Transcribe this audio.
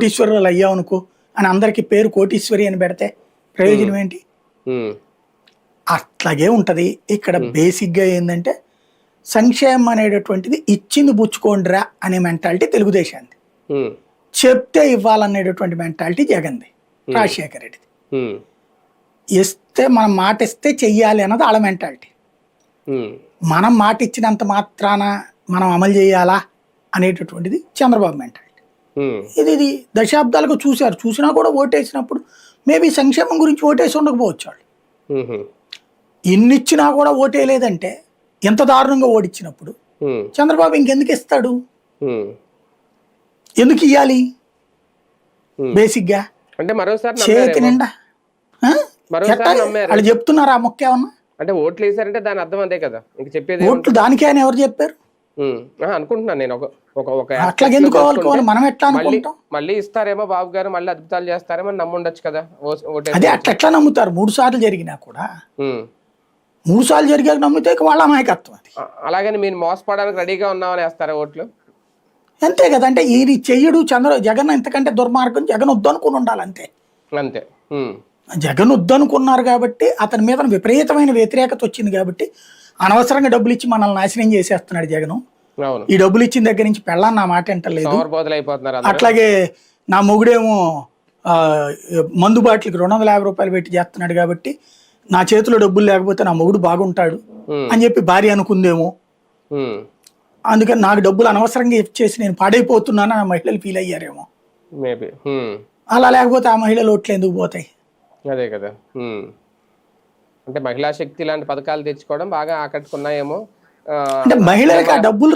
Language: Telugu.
కోటీశ్వరులు అయ్యావు అనుకో అని అందరికి పేరు కోటీశ్వరి అని పెడితే ప్రయోజనం ఏంటి? అట్లాగే ఉంటది ఇక్కడ. బేసిక్ గా ఏంటంటే సంక్షేమం అనేటటువంటిది ఇచ్చింది పుచ్చుకోండిరా అనే మెంటాలిటీ తెలుగుదేశాన్ని, చెప్తే ఇవ్వాలనేటటువంటి మెంటాలిటీ జగన్ది, రాజశేఖర రెడ్డిది. ఇస్తే మనం మాట ఇస్తే చెయ్యాలి అన్నది వాళ్ళ మెంటాలిటీ. మనం మాట ఇచ్చినంత మాత్రాన మనం అమలు చేయాలా అనేటటువంటిది చంద్రబాబు మెంటాలిటీ. ఇది దశాబ్దాలకు చూశారు. చూసినా కూడా ఓటేసినప్పుడు మేబీ సంక్షేమం గురించి ఓటేసి ఉండకపోవచ్చు వాళ్ళు. ఇన్నిచ్చినా కూడా ఓటేయలేదంటే ఎంత దారుణంగా ఓడిచ్చినప్పుడు చంద్రబాబు ఇంకెందుకు ఇస్తాడు? ఎందుకు ఇయ్యాలి? బేసిక్ గా అంటే మరోసారి చేతి నిండా వాళ్ళు చెప్తున్నారు. ఆ మొక్క ఏమన్నా అంటే ఓట్లు వేసారంటే దాని అర్థం అంతే కదా. ఇంక చెప్పేది ఓట్లు దానికే అని ఎవరు చెప్పారు అనుకుంటున్నాను నేను. అట్లా ఎందుకు అనుకోవాలి? మనం ఎట్లా అనుకుంటాం? మళ్ళీ ఇస్తారేమో బాబు గారు, మళ్ళీ అద్భుతాలు చేస్తారేమో నమ్ముండొచ్చు కదా. అదే అట్లా ఎట్లా నమ్ముతారు? 3 సార్లు జరిగినా కూడా 3 సార్లు జరిగాక నమ్మితే వాళ్ళ అమాయకత్వం అది. అలాగని మీరు మోసపోవడానికి రెడీగా ఉన్నామని వేస్తారా ఓట్లు? అంతే కదా. అంటే ఈ చెయ్యడు జగన్ ఎంతకంటే దుర్మార్గం. జగన్ వద్దనుకుని ఉండాలి అంతే. అంతే. జగన్ వద్దనుకున్నారు కాబట్టి అతని మీద విపరీతమైన వ్యతిరేకత వచ్చింది కాబట్టి అనవసరంగా డబ్బులు ఇచ్చి మనల్ని నాశనం చేసేస్తున్నాడు జగన్. ఈ డబ్బులు ఇచ్చిన దగ్గర నుంచి పెళ్ళాన్ని నా మాట వింటలేదు. అట్లాగే నా మొగుడేమో మందు బాటిల్కి 250 రూపాయలు పెట్టి చేస్తున్నాడు కాబట్టి నా చేతిలో డబ్బులు లేకపోతే నా మొగుడు బాగుంటాడు అని చెప్పి భార్య అనుకుందేమో. అందుకని నాకు డబ్బులు అనవసరంగా ఇచ్చేసి నేను పాడైపోతున్నాను ఆ మహిళలు ఫీల్ అయ్యారేమో. అలా లేకపోతే ఆ మహిళలు ఓట్లు ఎందుకు పోతాయి? అదే కదా. అంటే మహిళా శక్తి లాంటి పథకాలు తెచ్చుకోవడం బాగా ఆకట్టుకున్నాయేమో. అంటే మహిళలకు ఆ డబ్బులు